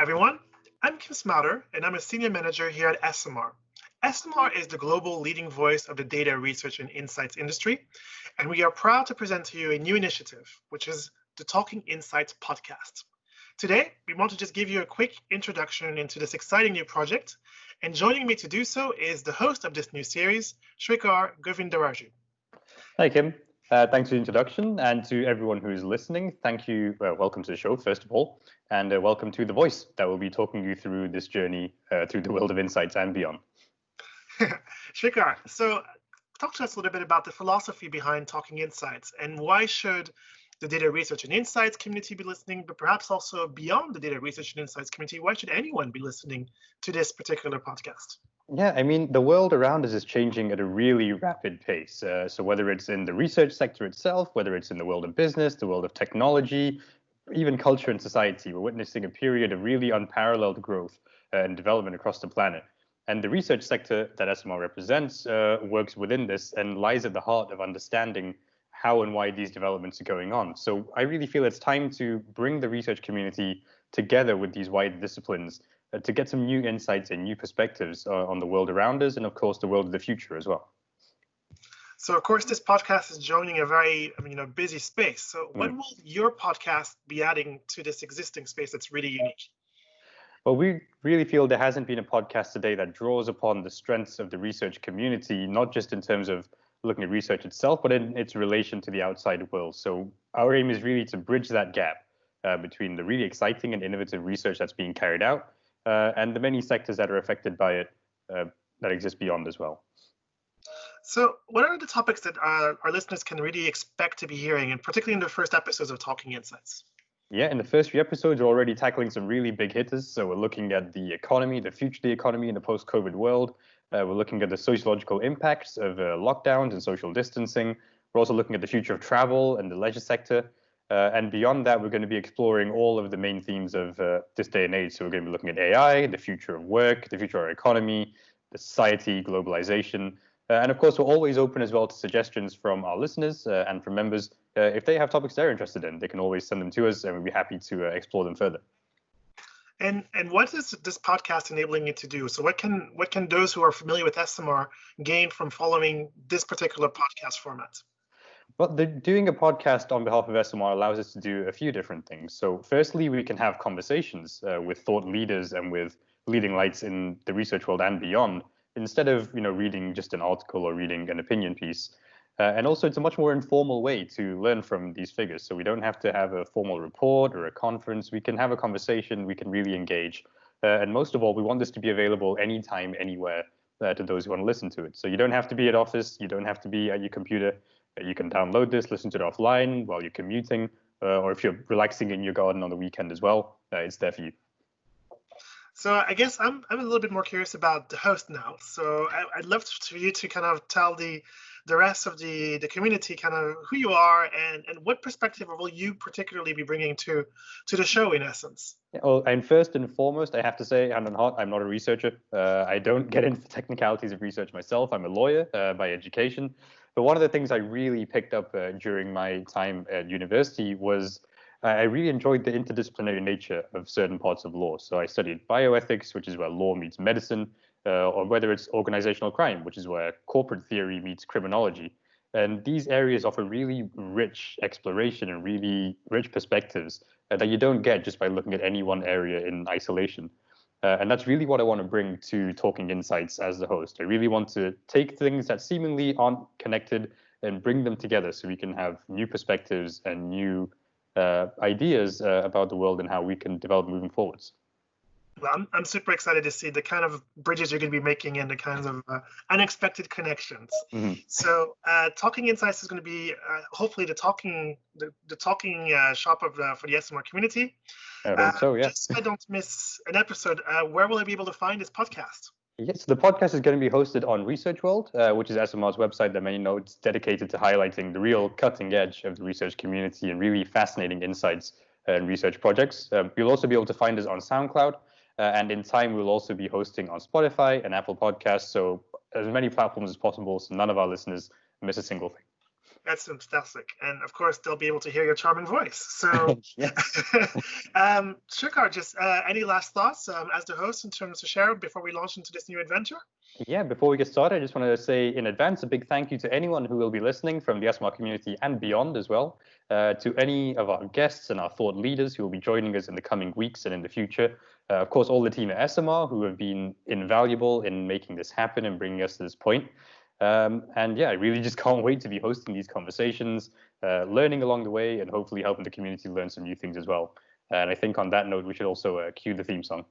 everyone. I'm Kim Smouter, and I'm a senior manager here at SMR. SMR is the global leading voice of the data research and insights industry, and we are proud to present to you a new initiative, which is the Talking Insights podcast. Today, we want to just give you a quick introduction into this exciting new project, and joining me to do so is the host of this new series, Shrikar Govindaraju. Hi, Kim. Thanks for the introduction, and to everyone who is listening, thank you. Welcome to the show, first of all, and welcome to The Voice that will be talking you through this journey through the world of insights and beyond. Shrikar, so talk to us a little bit about the philosophy behind Talking Insights, and why should the data research and insights community be listening, but perhaps also beyond the data research and insights community, why should anyone be listening to this particular podcast? Yeah, I mean, the world around us is changing at a really rapid pace. So whether it's in the research sector itself, whether it's in the world of business, the world of technology, even culture and society, we're witnessing a period of really unparalleled growth and development across the planet. And the research sector that SMR represents works within this and lies at the heart of understanding how and why these developments are going on. So I really feel it's time to bring the research community together with these wide disciplines to get some new insights and new perspectives on the world around us, and of course the world of the future as well. So of course this podcast is joining a very busy space. So what will your podcast be adding to this existing space that's really unique? Well, we really feel there hasn't been a podcast today that draws upon the strengths of the research community, not just in terms of looking at research itself, but in its relation to the outside world. So our aim is really to bridge that gap between the really exciting and innovative research that's being carried out and the many sectors that are affected by it that exist beyond as well. So what are the topics that our listeners can really expect to be hearing, and particularly in the first episodes of Talking Insights? Yeah, in the first few episodes, we're already tackling some really big hitters. So we're looking at the economy, the future of the economy in the post-COVID world. We're looking at the sociological impacts of lockdowns and social distancing. We're also looking at the future of travel and the leisure sector. And beyond that, we're going to be exploring all of the main themes of this day and age. So we're going to be looking at AI, the future of work, the future of our economy, the society, globalization. And of course, we're always open as well to suggestions from our listeners and from members. If they have topics they're interested in, they can always send them to us, and we'll be happy to explore them further. And what is this podcast enabling you to do? So what can those who are familiar with SMR gain from following this particular podcast format? Well, doing a podcast on behalf of SMR allows us to do a few different things. So firstly, we can have conversations with thought leaders and with leading lights in the research world and beyond, instead of reading just an article or reading an opinion piece. And also, it's a much more informal way to learn from these figures. So we don't have to have a formal report or a conference. We can have a conversation. We can really engage. And most of all, we want this to be available anytime, anywhere to those who want to listen to it. So you don't have to be at office. You don't have to be at your computer. You can download this, listen to it offline while you're commuting, or if you're relaxing in your garden on the weekend as well, it's there for you. So I guess I'm a little bit more curious about the host now. So I'd love for you to kind of tell the rest of the community kind of who you are and what perspective will you particularly be bringing to the show in essence. Yeah, well, and first and foremost, I have to say, hand on heart, I'm not a researcher. I don't get into the technicalities of research myself. I'm a lawyer by education. But one of the things I really picked up during my time at university was I really enjoyed the interdisciplinary nature of certain parts of law. So I studied bioethics, which is where law meets medicine, or whether it's organizational crime, which is where corporate theory meets criminology. And these areas offer really rich exploration and really rich perspectives that you don't get just by looking at any one area in isolation. And that's really what I want to bring to Talking Insights as the host. I really want to take things that seemingly aren't connected and bring them together so we can have new perspectives and new ideas about the world and how we can develop moving forwards. Well, I'm super excited to see the kind of bridges you're going to be making and the kinds of unexpected connections. Mm-hmm. So Talking Insights is going to be hopefully the talking shop of for the SMR community. I hope so, yeah. Just so I don't miss an episode, where will I be able to find this podcast? Yes, the podcast is going to be hosted on Research World, which is SMR's website that many know it's dedicated to highlighting the real cutting edge of the research community and really fascinating insights and research projects. You'll also be able to find us on SoundCloud. And in time, we'll also be hosting on Spotify and Apple Podcasts. So as many platforms as possible so none of our listeners miss a single thing. That's fantastic. And of course, they'll be able to hear your charming voice. So, Yes. Srikar, just any last thoughts as the host in terms of share before we launch into this new adventure? Yeah, before we get started, I just want to say in advance a big thank you to anyone who will be listening from the SMR community and beyond as well, to any of our guests and our thought leaders who will be joining us in the coming weeks and in the future. Of course, all the team at SMR who have been invaluable in making this happen and bringing us to this point. And yeah, I really just can't wait to be hosting these conversations, learning along the way, and hopefully helping the community learn some new things as well. And I think on that note, we should also cue the theme song.